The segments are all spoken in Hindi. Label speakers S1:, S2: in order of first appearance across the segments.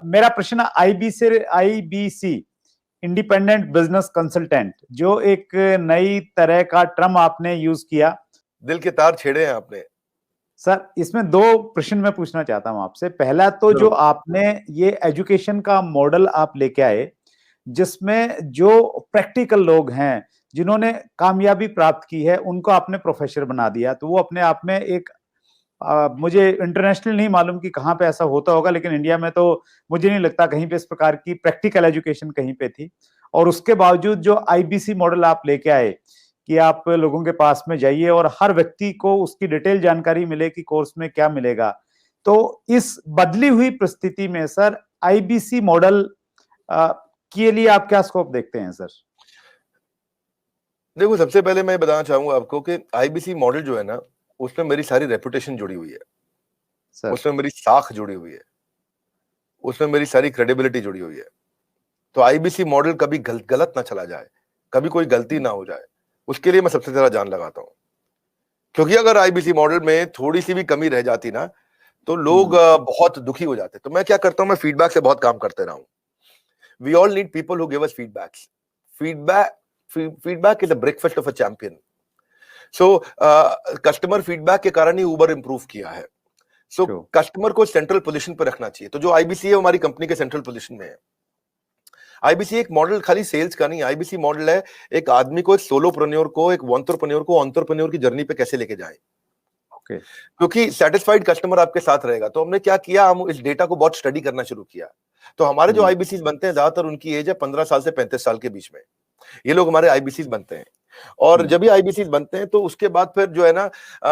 S1: मेरा प्रश्न आईबीसी इंडिपेंडेंट बिजनेस कंसल्टेंट, जो एक नई तरह का टर्म आपने यूज किया।
S2: दिल के तार छेड़े हैं आपने
S1: सर। इसमें दो प्रश्न मैं पूछना चाहता हूं आपसे। पहला तो जो आपने ये एजुकेशन का मॉडल आप लेके आए, जिसमें जो प्रैक्टिकल लोग हैं जिन्होंने कामयाबी प्राप्त की है उनको आपने प्रोफेसर बना दिया, तो वो अपने आप में एक मुझे इंटरनेशनल नहीं मालूम कि कहाँ पे ऐसा होता होगा, लेकिन इंडिया में तो मुझे नहीं लगता कहीं पे इस प्रकार की प्रैक्टिकल एजुकेशन कहीं पे थी। और उसके बावजूद जो आईबीसी मॉडल आप लेके आए कि आप लोगों के पास में जाइए और हर व्यक्ति को उसकी डिटेल जानकारी मिले कि कोर्स में क्या मिलेगा, तो इस बदली हुई परिस्थिति में सर आईबीसी मॉडल के लिए आप क्या स्कोप देखते हैं सर?
S2: देखो, सबसे पहले मैं बताना चाहूंगा आपको कि आईबीसी मॉडल जो है ना, उसमें मेरी सारी रेपुटेशन जुड़ी हुई है
S1: सर।
S2: उसमें मेरी साख जुड़ी हुई है, उसमें मेरी सारी क्रेडिबिलिटी जुड़ी हुई है। तो आईबीसी मॉडल कभी गलत ना चला जाए, कभी कोई गलती ना हो जाए, उसके लिए मैं सबसे ज्यादा जान लगाता हूं। क्योंकि अगर आईबीसी मॉडल में थोड़ी सी भी कमी रह जाती ना, तो लोग बहुत दुखी हो जाते। तो मैं क्या करता हूं, मैं फीडबैक से बहुत काम करते रहा हूं। We all need people who give us feedbacks. Feedback is a breakfast of a champion. So customer feedback के कारण ही उबर इंप्रूव किया है। सो कस्टमर को सेंट्रल पोजीशन पर रखना चाहिए। तो जो आईबीसी है हमारी कंपनी के सेंट्रल पोजीशन में है। आईबीसी एक मॉडल खाली सेल्स का नहीं, आईबीसी मॉडल है एक आदमी को, एक सोलोप्रेन्योर को, एक एंटरप्रेन्योर को एंटरप्रेन्योर की जर्नी पे कैसे लेके जाए। क्योंकि सेटिस्फाइड कस्टमर आपके साथ रहेगा। तो हमने क्या किया, हम इस डेटा को बहुत स्टडी करना शुरू किया। तो हमारे जो आईबीसी बनते हैं, ज्यादातर उनकी एज है 15 साल से 35 साल के बीच में, ये लोग हमारे आईबीसी बनते हैं। और जब भी आईबीसी बनते हैं तो उसके बाद फिर जो है ना,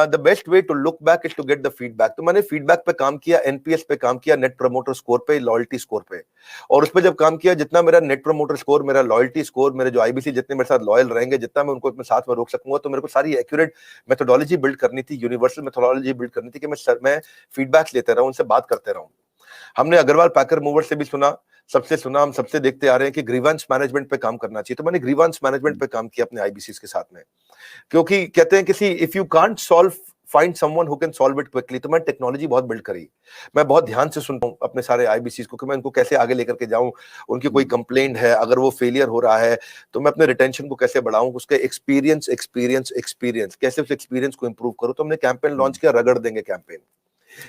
S2: the best way to look back is to get the feedback. तो मैंने फीडबैक पे काम किया, एनपीएस पे काम किया, नेट प्रमोटर स्कोर पे, लॉयल्टी स्कोर पे। और उस पर जब काम किया, जितना मेरा नेट प्रमोटर स्कोर, मेरा लॉयल्टी स्कोर, मेरे जो आईबीसी जितने मेरे साथ लॉयल रहेंगे, जितना मैं उनको अपने साथ में रोक सकूंगा, तो मेरे को सारी एक्यूरेट मेथोडोलॉजी बिल्ड करनी थी, यूनिवर्सल मेथोडोलॉजी बिल्ड करनी थी कि मैं फीडबैक लेते रहूं, उनसे बात करते रहूं। हमने अग्रवाल पैकर मूवर से भी सुना, हम सबसे देखते आ रहे हैं कि ग्रीवेंस मैनेजमेंट पे काम करना चाहिए। तो मैंने ग्रीवेंस मैनेजमेंट पे काम किया अपने आईबीसी के साथ में। क्योंकि कहते हैं किसी if you can't solve, find someone who can solve it quickly. तो मैं टेक्नोलॉजी बहुत बिल्ड करी। मैं बहुत ध्यान से सुनता हूं अपने सारे आईबीसी को कि मैं उनको कैसे आगे लेकर के जाऊं। उनकी कोई कंप्लेंट है, अगर वो फेलियर हो रहा है, तो मैं अपने रिटेंशन को कैसे बढ़ाऊं, उसके एक्सपीरियंस कैसे उस एक्सपीरियंस को इंप्रूव करूं। तो हमने कैंपेन लॉन्च किया, रगड़ देंगे कैंपेन।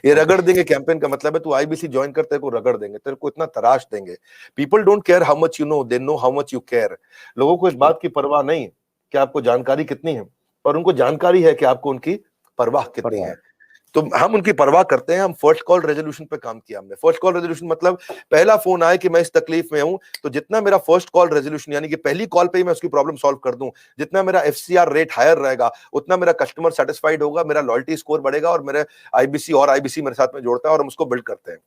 S2: ये रगड़ देंगे कैंपेन का मतलब है तू आईबीसी ज्वाइन कर, तेरे को रगड़ देंगे, तेरे को इतना तराश देंगे। People don't care how much you know, they know how much you care. लोगों को इस बात की परवाह नहीं कि आपको जानकारी कितनी है, पर उनको जानकारी है कि आपको उनकी परवाह कितनी है। तो हम उनकी परवाह करते हैं। हम फर्स्ट कॉल रेजोल्यूशन पे काम किया हमने। फर्स्ट कॉल रेजोल्यूशन मतलब पहला फोन आए कि मैं इस तकलीफ में हूं, तो जितना मेरा फर्स्ट कॉल रेजोल्यूशन यानी कि पहली कॉल पे ही मैं उसकी प्रॉब्लम सॉल्व कर दूं, जितना मेरा एफसीआर रेट हायर रहेगा, उतना मेरा कस्टमर सेटिस्फाइड होगा, मेरा लॉयल्टी स्कोर बढ़ेगा और मेरे आईबीसी मेरे साथ में जोड़ता है और हम उसको बिल्ड करते हैं।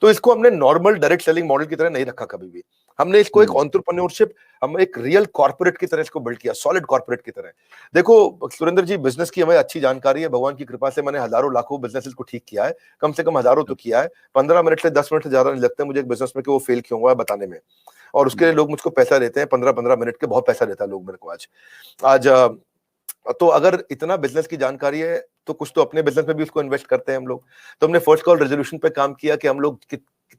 S2: तो इसको हमने नॉर्मल डायरेक्ट सेलिंग मॉडल की तरह नहीं रखा कभी भी। हमने इसको एक एंटरप्रेन्योरशिप, हम एक रियल कॉर्पोरेट की तरह इसको बिल्ड किया, सॉलिड कॉर्पोरेट की तरह। देखो सुरेंद्र जी, बिजनेस की हमें अच्छी जानकारी है, भगवान की कृपा से मैंने हजारों लाखों बिजनेसेस को ठीक किया है, कम से कम हजारों तो किया है। 15 मिनट से 10 मिनट से ज्यादा नहीं लगते मुझे एक बिजनेस में कि वो फेल क्यों हुआ है बताने में। और उसके लिए लोग मुझको पैसा देते हैं, 15-15 मिनट के बहुत पैसा देता है लोग मेरे को आज। तो अगर इतना बिजनेस की जानकारी है तो कुछ तो अपने बिजनेस में भी उसको इन्वेस्ट करते हैं हम लोग। तो हमने फर्स्ट कॉल रेजोल्यूशन पे काम किया कि हम लोग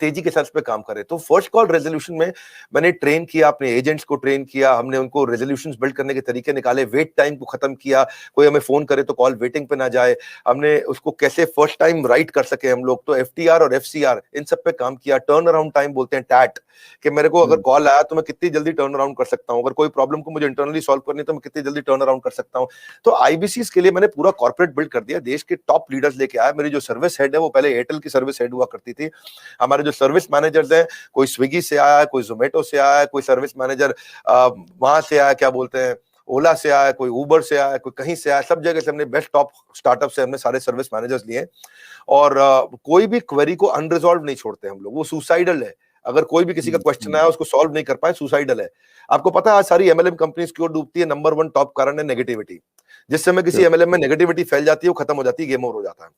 S2: तेजी के साथ पे काम करें। तो फर्स्ट कॉल रेजोल्यूशन में मैंने ट्रेन किया, अपने एजेंट्स को ट्रेन किया, हमने उनको रेजोल्यूशंस बिल्ड करने के तरीके निकाले, वेट टाइम को खत्म किया, कोई हमें फोन करे तो कॉल वेटिंग पे ना जाए, हमने उसको कैसे फर्स्ट टाइम राइट कर सके हम लोग। तो एफटीआर और एफसीआर इन सब पे काम किया। टर्न अराउंड टाइम बोलते हैं टैट, कि मेरे को अगर कॉल आया तो मैं कितनी जल्दी टर्न अराउंड कर सकता हूं, अगर कोई प्रॉब्लम को मुझे इंटरनली सॉल्व करनी है तो मैं कितनी जल्दी टर्न अराउंड कर सकता हूं। तो आईबीसी के लिए मैंने पूरा कॉर्पोरेट बिल्ड कर दिया, देश के टॉप लीडर्स लेके आया। मेरी जो सर्विस हेड है वो पहले एयरटेल की सर्विस हेड हुआ करती थी। हमारे जो सर्विस मैनेजर्स हैं, कोई स्विगी से आया है, कोई जोमेटो से आया है, कोई सर्विस मैनेजर वहां से आया, क्या बोलते हैं, ओला से आया, कोई उबर से आया, कोई कहीं से आया, सब जगह से हमने बेस्ट टॉप स्टार्टअप से हमने सारे सर्विस मैनेजर्स लिए। और कोई भी क्वेरी को अनरिजॉल्व नहीं छोड़ते हम लोग, वो सुसाइडल है। अगर कोई भी किसी का क्वेश्चन आया उसको सॉल्व नहीं कर पाए, सुसाइडल है। आपको पता है आज सारी एमएलएम कंपनीज क्यों डूबती है? नंबर 1 टॉप कारण है नेगेटिविटी। जिस समय किसी एमएलएम में नेगेटिविटी फैल जाती है वो खत्म हो जाती है, गेम ओवर हो जाता है।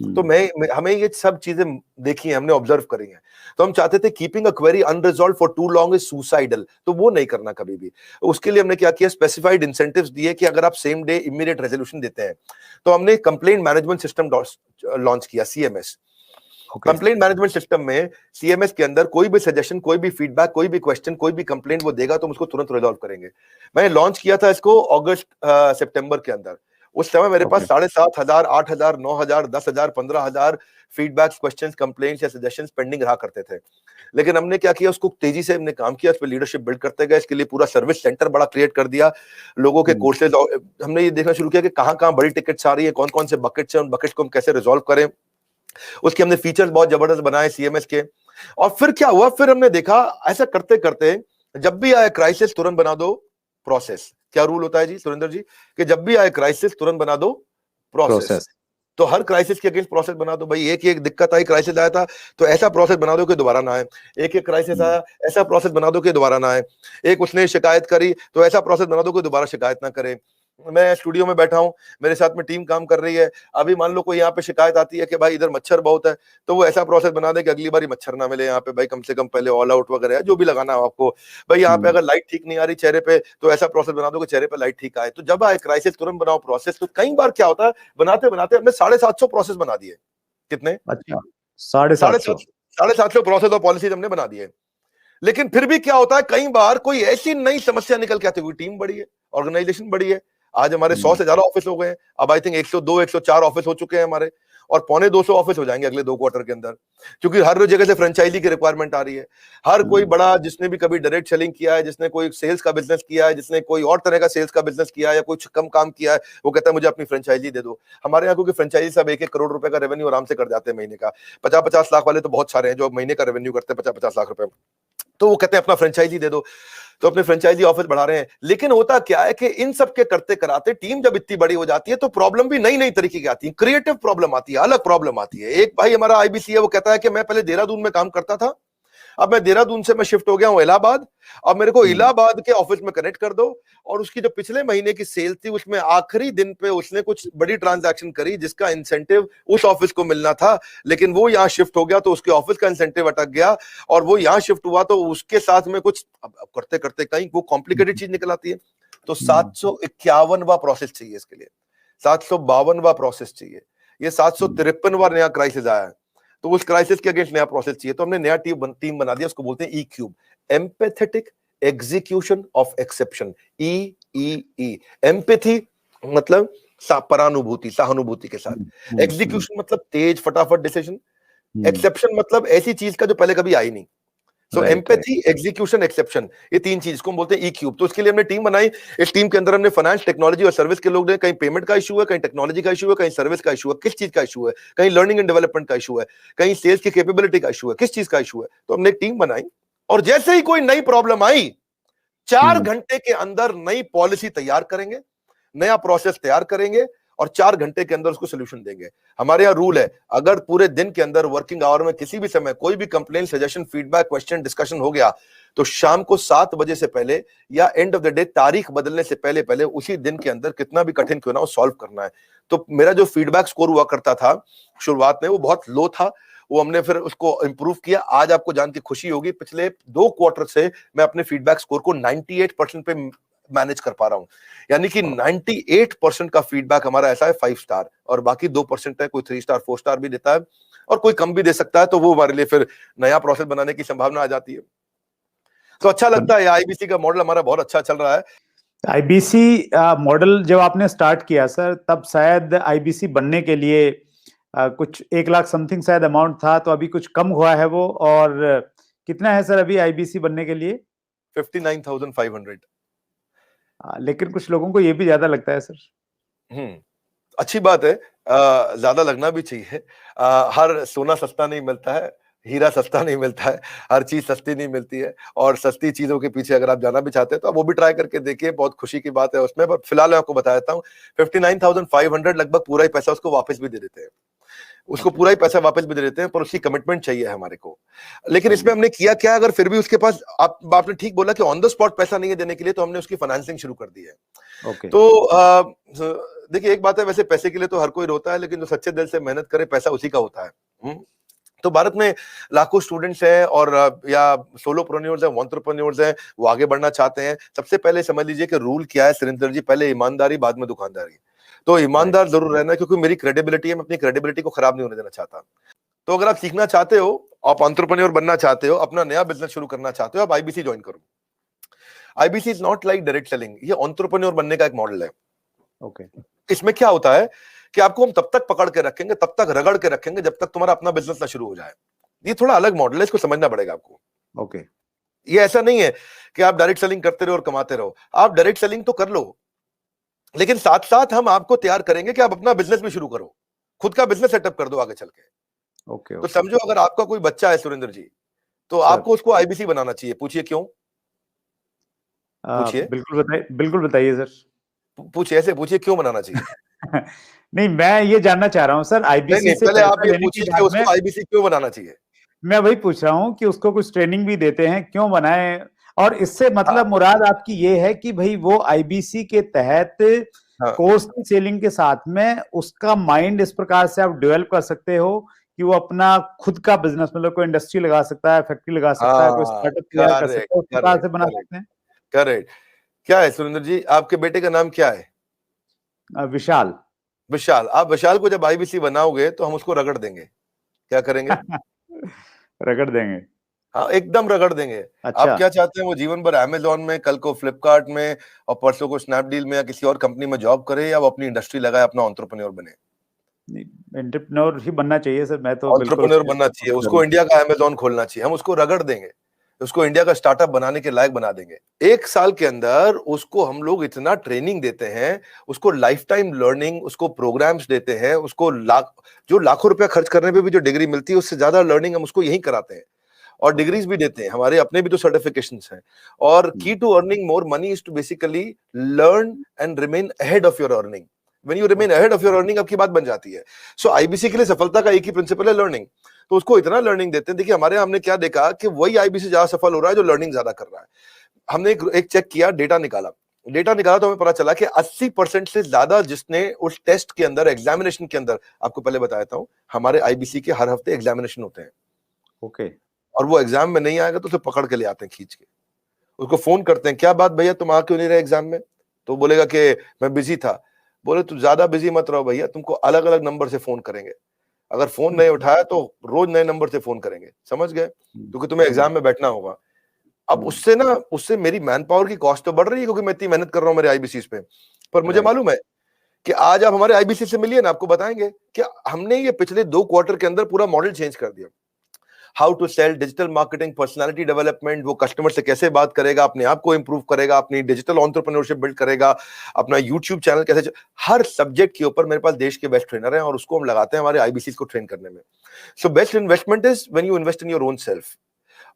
S2: तो हमें ये सब चीजें देखी है, हमने ऑब्जर्व करी है। तो हम चाहते थे keeping a query unresolved for too long is suicidal, तो वो नहीं करना कभी भी। उसके लिए हमने क्या किया, स्पेसिफाइड इंसेंटिव्स दिए कि अगर आप सेम डे इमीडिएट रेजोल्यूशन देते हैं तो हमने कंप्लेंट मैनेजमेंट सिस्टम लॉन्च किया, सीएमएस। कंप्लेंट मैनेजमेंट सिस्टम में सीएमएस के अंदर कोई भी सजेशन, कोई भी फीडबैक, कोई भी क्वेश्चन, कोई भी कंप्लेंट वो देगा तो हम उसको तुरंत रिजॉल्व करेंगे। मैंने लॉन्च किया था इसको अगस्त सितंबर के अंदर। उस समय मेरे पास 7,500, 8,000, 9,000, 10,000, 15,000 फीडबैक्स, क्वेश्चंस, कंप्लेंट्स या सजेशंस पेंडिंग रहा करते थे। लेकिन हमने क्या किया, उसको तेजी से हमने काम किया, उस पर लीडरशिप बिल्ड करते गए। इसके लिए पूरा सर्विस सेंटर बड़ा क्रिएट कर दिया, लोगों के कोर्सेज, हमने ये देखना शुरू किया कि कहां कहां बड़ी टिकट्स आ रही है, कौन कौन से बकेट्स हैं, उन बकेट्स को हम कैसे रिजॉल्व करें। उसके हमने फीचर्स बहुत जबरदस्त बनाए सीएमएस के। और फिर क्या हुआ, फिर हमने देखा ऐसा करते करते जब भी आए क्राइसिस तुरंत बना दो प्रोसेस। क्या रूल होता है जी सुरेंद्र जी, कि जब भी आए क्राइसिस तुरंत बना दो प्रोसेस। तो हर क्राइसिस के अगेंस्ट प्रोसेस बना दो भाई। एक दिक्कत आई, क्राइसिस आया था तो ऐसा प्रोसेस बना दो कि दोबारा ना आए। एक क्राइसिस आया, ऐसा प्रोसेस बना दो कि दोबारा ना आए। एक उसने शिकायत करी तो ऐसा प्रोसेस बना दो कि दोबारा शिकायत ना करे। मैं स्टूडियो में बैठा हूं, मेरे साथ में टीम काम कर रही है, अभी मान लो कोई यहाँ पे शिकायत आती है कि भाई इधर मच्छर बहुत है, तो वो ऐसा प्रोसेस बना दे कि अगली बार मच्छर ना मिले यहाँ पे भाई, कम से कम पहले ऑल आउट वगैरह है जो भी लगाना हो आपको भाई। यहाँ पे अगर लाइट ठीक नहीं आ रही चेहरे पे तो ऐसा प्रोसेस बना दो कि चेहरे पे लाइट ठीक आए। तो जब आए क्राइसिस तुरंत बनाओ प्रोसेस। तो कई बार क्या होता है, बनाते बनाते हमने 750 प्रोसेस बना दिए। कितने?
S1: अच्छा, 750
S2: प्रोसेस और पॉलिसीज हमने बना दिए। लेकिन फिर भी क्या होता है, कई बार कोई ऐसी नई समस्या निकल के आती है, टीम बड़ी है, ऑर्गेनाइजेशन बड़ी है। आज हमारे 100 से ज्यादा ऑफिस हो गए हैं, अब आई थिंक 102 104 ऑफिस हो चुके हैं हमारे, और 250 ऑफिस हो जाएंगे अगले 2 क्वार्टर के अंदर, क्योंकि हर जगह से फ्रेंचाइजी की रिक्वायरमेंट आ रही है। हर कोई बड़ा जिसने भी कभी डायरेक्ट सेलिंग किया है, जिसने कोई सेल्स का बिजनेस किया है, जिसने कोई और तरह का सेल्स का बिजनेस किया है या कुछ कम काम किया है, वो कहता है मुझे अपनी फ्रेंचाइजी दे दो। हमारे यहाँ क्योंकि फ्रेंचाइजी सब 1-1 करोड़ रुपए का रेवेन्यू आराम से कर जाते हैं महीने का। 50-50 लाख वाले तो बहुत सारे हैं जो महीने का रेवेन्यू करते हैं 50-50 लाख रुपए, तो वो कहते हैं अपना फ्रेंचाइजी दे दो। तो अपने फ्रेंचाइजी ऑफिस बढ़ा रहे हैं। लेकिन होता क्या है कि इन सब के करते कराते टीम जब इतनी बड़ी हो जाती है तो प्रॉब्लम भी नई नई तरीके की आती है, क्रिएटिव प्रॉब्लम आती है, अलग प्रॉब्लम आती है। एक भाई हमारा आईबीसी है, वो कहता है कि मैं पहले देहरादून में काम करता था, अब मैं देहरादून से मैं शिफ्ट हो गया हूं इलाहाबाद, अब मेरे को इलाहाबाद के ऑफिस में कनेक्ट कर दो। और उसकी जो पिछले महीने की सेल थी उसमें आखिरी दिन पे उसने कुछ बड़ी ट्रांजैक्शन करी जिसका इंसेंटिव उस ऑफिस को मिलना था, लेकिन वो यहाँ शिफ्ट हो गया तो उसके ऑफिस का इंसेंटिव अटक गया, और वो यहाँ शिफ्ट हुआ तो उसके साथ में कुछ अब करते करते कहीं वो कॉम्प्लिकेटेड चीज निकल आती है। तो 751वां प्रोसेस चाहिए इसके लिए, 752वां प्रोसेस चाहिए, ये 753वां नया क्राइसिस आया है, तो उस क्राइसिस के अगेंस्ट नया प्रोसेस चाहिए। तो हमने नया टीम बना दिया, उसको बोलते हैं E cube, empathetic execution of exception. E empathy मतलब परानुभूति, सहानुभूति के साथ। एग्जीक्यूशन मतलब तेज फटाफट डिसीजन। एक्सेप्शन मतलब ऐसी चीज का जो पहले कभी आई नहीं। सो एम्पैथी, एग्जीक्यूशन, एक्सेप्शन, ये 3 चीज को हम बोलते हैं ई क्यूब। तो इसके लिए हमने टीम बनाई। इस टीम के अंदर हमने फाइनेंस, टेक्नोलॉजी और सर्विस के लोग हैं। कहीं पेमेंट का इशू है, कहीं टेक्नोलॉजी का इशू है, कहीं सर्विस का इशू है, किस चीज का इशू है, कहीं लर्निंग एंड डेवलपमेंट का इशू है, कहीं सेल्स की कैपेबिलिटी का इशू है, किस चीज का इशू है। तो हमने एक टीम बनाई, और जैसे ही कोई नई प्रॉब्लम आई 4 घंटे के अंदर नई पॉलिसी तैयार करेंगे, नया प्रोसेस तैयार करेंगे, और 4 घंटे के अंदर उसको सोल्यूशन देंगे। हमारे यहाँ रूल है, अगर पूरे दिन के अंदर वर्किंग आवर में किसी भी समय कोई भी complaint, suggestion, feedback, question, discussion हो गया तो शाम को 7 बजे से पहले या एंड ऑफ द डे तारीख बदलने से पहले पहले उसी दिन के अंदर कितना भी कठिन क्यों ना हो सॉल्व करना है। तो मेरा जो फीडबैक स्कोर हुआ करता था शुरुआत में वो बहुत लो था, वो हमने फिर उसको इंप्रूव किया। आज आपको जान के खुशी होगी, पिछले 2 क्वार्टर से मैं अपने फीडबैक स्कोर को 98% पे मैनेज कर पा रहा हूं। यानी कि 98% का फीडबैक हमारा ऐसा है 5 स्टार, और बाकी 2% है, कोई 3 स्टार 4 स्टार भी देता है, और कोई कम भी दे सकता है। तो वो हमारे लिए फिर नया प्रोसेस बनाने की संभावना आ जाती है। तो अच्छा लगता है, आईबीसी का मॉडल हमारा बहुत अच्छा चल रहा है।
S1: आईबीसी मॉडल जब आपने स्टार्ट किया सर, तब शायद आईबीसी बनने के लिए कुछ 1 लाख समथिंग शायद अमाउंट था, तो अभी कुछ कम हुआ है वो, और कितना है सर अभी आईबीसी बनने के लिए?
S2: 59,500।
S1: लेकिन कुछ लोगों को ये भी ज्यादा लगता है सर।
S2: अच्छी बात है, ज्यादा लगना भी चाहिए। हर सोना सस्ता नहीं मिलता है, हीरा सस्ता नहीं मिलता है, हर चीज सस्ती नहीं मिलती है, और सस्ती चीजों के पीछे अगर आप जाना भी चाहते हैं तो आप वो भी ट्राई करके देखिए, बहुत खुशी की बात है उसमें। पर फिलहाल मैं आपको बता देता हूँ 59,500 लगभग पूरा ही पैसा उसको वापस भी दे देते हैं, उसको पूरा ही पैसा वापस भी दे देते हैं, पर उसकी कमिटमेंट चाहिए हमारे को। लेकिन इसमें हमने किया क्या, अगर फिर भी उसके पास, आपने ठीक बोला कि ऑन द स्पॉट पैसा नहीं है देने के लिए, तो हमने उसकी फाइनेंसिंग शुरू कर दी है। तो देखिए एक बात है, वैसे पैसे के लिए तो हर कोई रोता है, लेकिन जो सच्चे दिल से मेहनत करे पैसा उसी का होता है। तो भारत में लाखों स्टूडेंट्स हैं, और या सोलोप्रेन्योर्स हैं, एंटरप्रेन्योर्स हैं, वो आगे बढ़ना चाहते हैं। सबसे पहले समझ लीजिए कि रूल क्या है सुरेंद्र जी, पहले ईमानदारी, बाद में दुकानदारी। तो ईमानदार जरूर रहना है, क्योंकि मेरी क्रेडिबिलिटी है, मैं अपनी क्रेडिबिलिटी को खराब नहीं होने देना चाहता। तो अगर आप सीखना चाहते हो, आप एंटरप्रेन्योर बनना चाहते हो, अपना नया बिजनेस शुरू करना चाहते हो, आप आईबीसी ज्वाइन करो। IBC is not like direct selling, ये एंटरप्रेन्योर बनने का एक मॉडल है।
S1: ओके।
S2: इसमें क्या होता है कि आपको हम तब तक पकड़ के रखेंगे, तब तक रगड़ के रखेंगे जब तक तुम्हारा अपना बिजनेस ना शुरू हो जाए। ये थोड़ा अलग मॉडल है, इसको समझना पड़ेगा आपको।
S1: ओके।
S2: ये ऐसा नहीं है कि आप डायरेक्ट सेलिंग करते रहो और कमाते रहो। आप डायरेक्ट सेलिंग तो कर लो, लेकिन साथ साथ हम आपको तैयार करेंगे कि आप अपना बिजनेस भी शुरू करो, खुद का बिजनेस सेटअप कर दो आगे चल के।
S1: ओके।
S2: तो समझो अगर आपका कोई बच्चा है सुरेंद्र जी, तो आपको उसको आईबीसी बनाना चाहिए। पूछिए क्यों? पूछिए,
S1: बिल्कुल बताइए सर।
S2: पूछिए, ऐसे पूछिए क्यों बनाना चाहिए।
S1: नहीं, मैं ये जानना चाह रहा हूँ सर, आईबीसी से
S2: पहले आप
S1: पैसा
S2: ये
S1: लेने के
S2: पूछिए कि
S1: बाद में
S2: उसको आईबीसी क्यों बनाना चाहिए।
S1: मैं वही पूछ रहा हूँ कि उसको कुछ ट्रेनिंग भी देते हैं, क्यों बनाए? और इससे मतलब मुराद आपकी ये है कि भाई वो आईबीसी के तहत कोर्स की सेलिंग के साथ में उसका माइंड इस प्रकार से आप डेवलप कर सकते हो कि वो अपना खुद का बिजनेस, मतलब कोई इंडस्ट्री लगा सकता है, फैक्ट्री लगा सकता है, कोई स्टार्टअप तैयार कर सकता है, उस प्रकार से बना सकते हैं।
S2: करेक्ट। क्या है सुरेंद्र जी, आपके बेटे का नाम क्या है?
S1: विशाल।
S2: विशाल। आप विशाल को जब आईबीसी बनाओगे तो हम उसको रगड़ देंगे। क्या करेंगे?
S1: रगड़ देंगे।
S2: हाँ, एकदम रगड़ देंगे।
S1: अच्छा।
S2: आप क्या चाहते हैं वो जीवन भर अमेजोन में, कल को फ्लिपकार्ट में और परसों को स्नैपडील में या किसी और कंपनी में जॉब करे, या वो अपनी इंडस्ट्री लगाए, अपना एंटरप्रेन्योर बने?
S1: एंटरप्रेन्योर ही बनना चाहिए सर, मैं तो बिल्कुल
S2: एंटरप्रेन्योर बनना चाहिए, उसको इंडिया का अमेजोन खोलना चाहिए। हम उसको रगड़ देंगे, उसको इंडिया का स्टार्टअप बनाने के लायक बना देंगे। 1 साल के अंदर उसको हम लोग इतना ट्रेनिंग देते हैं, उसको लाइफ टाइम लर्निंग, उसको प्रोग्राम्स देते हैं, उसको लाखों रुपया खर्च करने पे भी जो डिग्री मिलती है उससे ज्यादा लर्निंग हम उसको यही कराते हैं। और डिग्रीज भी देते हैं, हमारे अपने भी तो सर्टिफिकेशंस हैं। और key to earning more money is to basically learn and remain ahead of your earning. When you remain ahead of your earning, आपकी बात बन जाती है। सो आईबीसी के लिए सफलता का एक ही प्रिंसिपल है, लर्निंग। तो उसको इतना लर्निंग देते हैं। देखिए हमारे यहाँ हमने क्या देखा कि वही आईबीसी ज्यादा सफल हो रहा है जो लर्निंग ज्यादा कर रहा है। हमने एक चेक किया, डेटा निकाला तो हमें पता चला कि 80% से ज्यादा जिसने उस टेस्ट के अंदर, एग्जामिनेशन के अंदर, आपको पहले बताया था, हमारे आईबीसी के हर हफ्ते एग्जामिनेशन होते हैं।
S1: ओके।
S2: और वो एग्जाम में नहीं आएगा तो उसे पकड़ के ले आते हैं खींच के, उसको फोन करते हैं, क्या बात भैया तुम आ क्यों नहीं रहे एग्जाम में? तो बोलेगा कि मैं बिजी था। बोले तुम ज्यादा बिजी मत रहो भैया, तुमको अलग अलग नंबर से फोन करेंगे, अगर फोन नहीं उठाया तो रोज नए नंबर से फोन करेंगे, समझ गए? क्योंकि तुम्हें एग्जाम में बैठना होगा। अब उससे मेरी मैन पावर की कॉस्ट तो बढ़ रही है, क्योंकि मैं इतनी मेहनत कर रहा हूँ मेरे आईबीसी पे। पर मुझे मालूम है कि आज आप हमारे आईबीसी से मिलिए ना, आपको बताएंगे कि हमने ये पिछले 2 क्वार्टर के अंदर पूरा मॉडल चेंज कर दिया। How to sell, digital marketing, personality development, वो कस्टमर से कैसे बात करेगा, अपने आप को इंप्रूव करेगा, अपनी डिजिटल एंटरप्रेन्योरशिप बिल्ड करेगा, अपना यूट्यूब चैनल कैसे, हर सब्जेक्ट के ऊपर मेरे पास देश के बेस्ट ट्रेनर हैं और उसको हम लगाते हैं हमारे आईबीसी को ट्रेन करने में। So best investment is when you invest in your own self.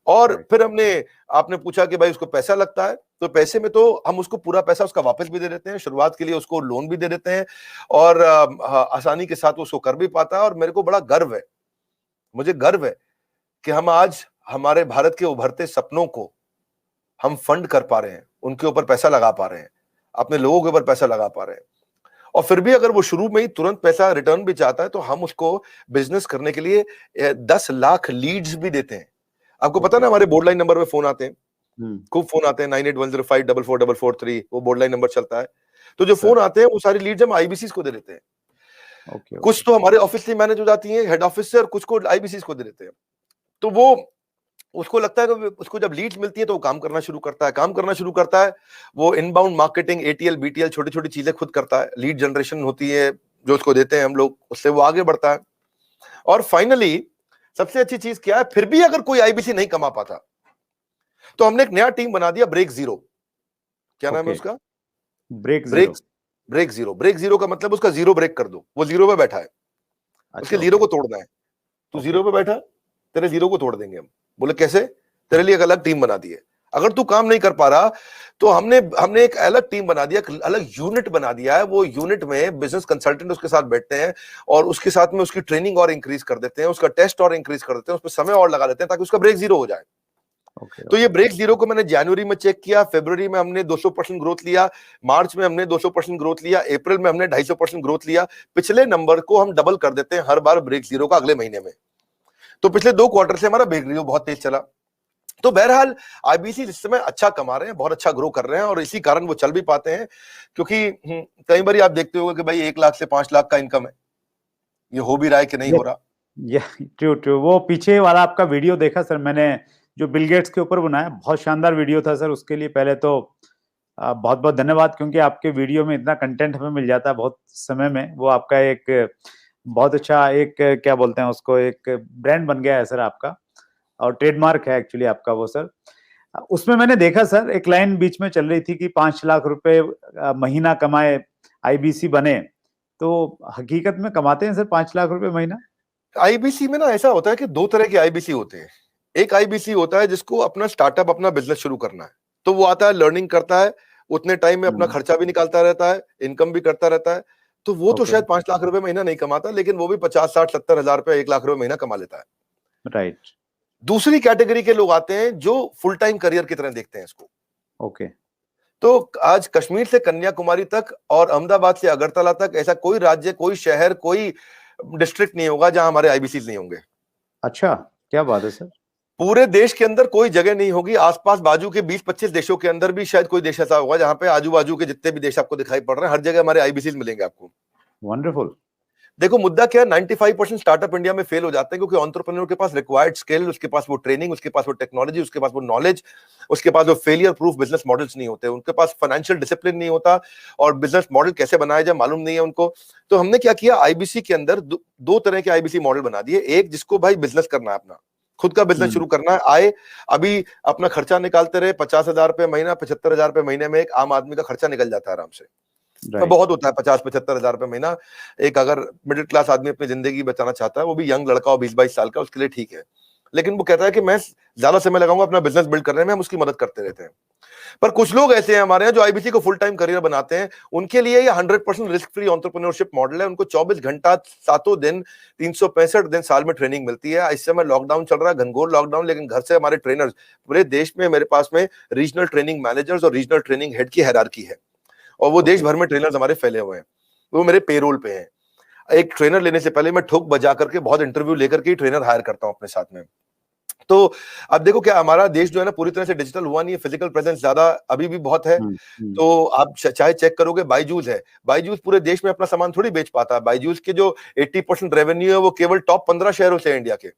S2: और फिर आपने पूछा कि भाई उसको पैसा लगता है, तो पैसे में तो हम उसको पूरा पैसा उसका वापस भी दे देते हैं, शुरुआत के लिए उसको लोन भी दे देते हैं, और आसानी के साथ उसको कर भी पाता है। और मेरे को बड़ा गर्व है, मुझे गर्व है कि हम आज हमारे भारत के उभरते सपनों को हम फंड कर पा रहे हैं, उनके ऊपर पैसा लगा पा रहे हैं, अपने लोगों के ऊपर पैसा लगा पा रहे हैं। और फिर भी अगर वो शुरू में ही तुरंत पैसा रिटर्न भी चाहता है तो हम उसको बिजनेस करने के लिए 10 लाख लीड्स भी देते हैं। आपको पता ना हमारे बोर्ड लाइन नंबर पे फोन आते हैं, खूब फोन आते हैं, 9810544443, वो बोर्ड लाइन नंबर चलता है। तो जो फोन आते हैं वो सारी लीड्स हम आईबीसी को दे देते हैं। कुछ तो हमारे ऑफिस से मैनेज हो जाती है हेड ऑफिस से, और कुछ को आईबीसी को दे देते हैं। तो वो उसको लगता है कि उसको जब लीड्स मिलती है तो वो काम करना शुरू करता है। वो इनबाउंड मार्केटिंग, एटीएल, बीटीएल, छोटी छोटी चीजें खुद करता है। लीड जनरेशन होती है जो उसको देते हैं हम लोग, उससे वो आगे बढ़ता है। और फाइनली सबसे अच्छी चीज क्या है, फिर भी अगर कोई आईबीसी नहीं कमा पाता तो हमने एक नया टीम बना दिया, ब्रेक जीरो। क्या नाम है उसका? ब्रेक जीरो का मतलब उसका जीरो ब्रेक कर दो। वो जीरो पे बैठा है, उसके जीरो को तोड़ना है। तू जीरो पे बैठा, तेरे जीरो को तोड़ देंगे हम। बोले कैसे? तेरे लिए एक अलग टीम बना दी है। अगर तू काम नहीं कर पा रहा तो हमने एक अलग टीम बना दिया, अलग यूनिट बना दिया है। वो यूनिट में बिजनेस कंसल्टेंट उसके साथ बैठते हैं और उसके साथ में उसकी ट्रेनिंग और इंक्रीज कर देते हैं, उसका टेस्ट और इंक्रीज कर देते हैं, उस पर समय और लगा देते हैं ताकि उसका ब्रेक जीरो हो जाए। तो ये ब्रेक जीरो को मैंने जनवरी में चेक किया, फरवरी में हमने 200% ग्रोथ लिया, मार्च में हमने 200% ग्रोथ लिया, अप्रैल में हमने 250% ग्रोथ लिया। पिछले नंबर को हम डबल कर देते हैं हर बार ब्रेक जीरो का अगले महीने में। तो पिछले 2 क्वार्टर से हमारा ब्रेक जीरो बहुत तेज चला। तो बहरहाल आईबीसी इस समय अच्छा कमा रहे हैं, बहुत अच्छा ग्रो कर रहे हैं, और इसी कारण वो चल भी पाते हैं। क्योंकि कई बार आप देखते होंगे कि भाई 1 लाख से 5 लाख का इनकम है, ये हो भी रहा है कि नहीं हो रहा?
S1: या ट्रू ट्रू, वो पीछे वाला आपका वीडियो देखा सर मैंने, जो बिल गेट्स के ऊपर बनाया, बहुत शानदार वीडियो था सर। उसके लिए पहले तो बहुत बहुत धन्यवाद, क्योंकि आपके वीडियो में इतना कंटेंट हमें मिल जाता है बहुत समय में। वो आपका एक बहुत अच्छा एक क्या बोलते हैं उसको, एक ब्रांड बन गया है सर आपका, और ट्रेडमार्क है एक्चुअली आपका वो सर। उसमें मैंने देखा सर, एक लाइन बीच में चल रही थी कि 5 लाख रुपए महीना कमाए आईबीसी बने, तो हकीकत में कमाते हैं सर 5 लाख रुपए महीना?
S2: आईबीसी में ना ऐसा होता है कि दो तरह के आईबीसी होते हैं। एक आईबीसी होता है जिसको अपना स्टार्टअप, अपना बिजनेस शुरू करना है, तो वो आता है, लर्निंग करता है, उतने टाइम में अपना खर्चा भी निकालता रहता है, इनकम भी करता रहता है। तो वो तो शायद 5 लाख रुपए महीना नहीं कमाता, लेकिन वो भी 50, 60, 70 हजार रुपए, 1 लाख रुपए महीना कमा लेता है।
S1: राइट।
S2: दूसरी कैटेगरी के लोग आते हैं जो फुल टाइम करियर की तरह देखते हैं इसको।
S1: ओके।
S2: तो आज कश्मीर से कन्याकुमारी तक और अहमदाबाद से अगरतला तक ऐसा कोई राज्य, कोई शहर, कोई डिस्ट्रिक्ट नहीं होगा जहां हमारे आईबीसी नहीं होंगे।
S1: अच्छा, क्या बात है सर।
S2: पूरे देश के अंदर कोई जगह नहीं होगी, आसपास बाजू के 20-25 देशों के अंदर भी शायद कोई देश ऐसा होगा जहां पे आजू बाजू के जितने भी देश आपको दिखाई पड़ रहे हैं, हर जगह हमारे आईबीसी मिलेंगे आपको।
S1: वंडरफुल।
S2: देखो मुद्दा क्या है, 95% स्टार्टअप इंडिया में फेल हो जाते हैं क्योंकि एंटरप्रेन्योर के पास रिक्वायर्ड स्किल, उसके पास वो ट्रेनिंग, उसके पास वो टेक्नोलॉजी, उसके पास वो नॉलेज, उसके पास वो फेलियर प्रूफ बिजनेस मॉडल्स नहीं होते, उनके पास फाइनेंशियल डिसिप्लिन नहीं होता, और बिजनेस मॉडल कैसे बनाया जाए मालूम नहीं है उनको। तो हमने क्या किया, आईबीसी के अंदर दो तरह के आईबीसी मॉडल बना दिए। एक जिसको भाई बिजनेस करना है, अपना खुद का बिजनेस शुरू करना है, आए अभी अपना खर्चा निकालते रहे, 50 हजार रुपए महीना, 75 हजार रुपए महीने में एक आम आदमी का खर्चा निकल जाता है आराम से। तो बहुत होता है 50-75 हजार रुपए महीना। एक अगर मिडिल क्लास आदमी अपनी जिंदगी बचाना चाहता है, वो भी यंग लड़का हो 20-22 साल का, उसके लिए ठीक है। लेकिन वो कहता है कि मैं ज्यादा समय लगाऊंगा अपना बिजनेस बिल्ड करने में, हम उसकी मदद करते रहते हैं। पर कुछ लोग ऐसे हैं हमारे यहाँ जो आईबीसी को फुल टाइम करियर बनाते हैं। उनके लिए ये 100% रिस्क फ्री एंटरप्रेन्योरशिप मॉडल है। उनको 24 घंटा 7 दिन 365 दिन साल में ट्रेनिंग मिलती है। इस समय लॉकडाउन चल रहा है, घनघोर लॉकडाउन, लेकिन घर से हमारे ट्रेनर्स पूरे देश में, मेरे पास में रीजनल ट्रेनिंग मैनेजर्स और रीजनल ट्रेनिंग हेड की हायरार्की है, और वो देश भर में ट्रेनर्स हमारे फैले हुए हैं, वो मेरे पेरोल पे हैं। एक ट्रेनर लेने से पहले मैं ठोक बजा करके बहुत इंटरव्यू लेकर के ट्रेनर हायर करता हूं अपने साथ में। तो अब देखो क्या, हमारा देश जो है ना पूरी तरह से डिजिटल हुआ नहीं है, फिजिकल प्रेजेंस ज्यादा अभी भी बहुत है। तो आप चाहे चेक करोगे, बायजूस है, बायजूस पूरे देश में अपना सामान थोड़ी बेच पाता है। बायजूस के जो 80% रेवेन्यू है वो केवल टॉप 15 शहरों से है इंडिया के।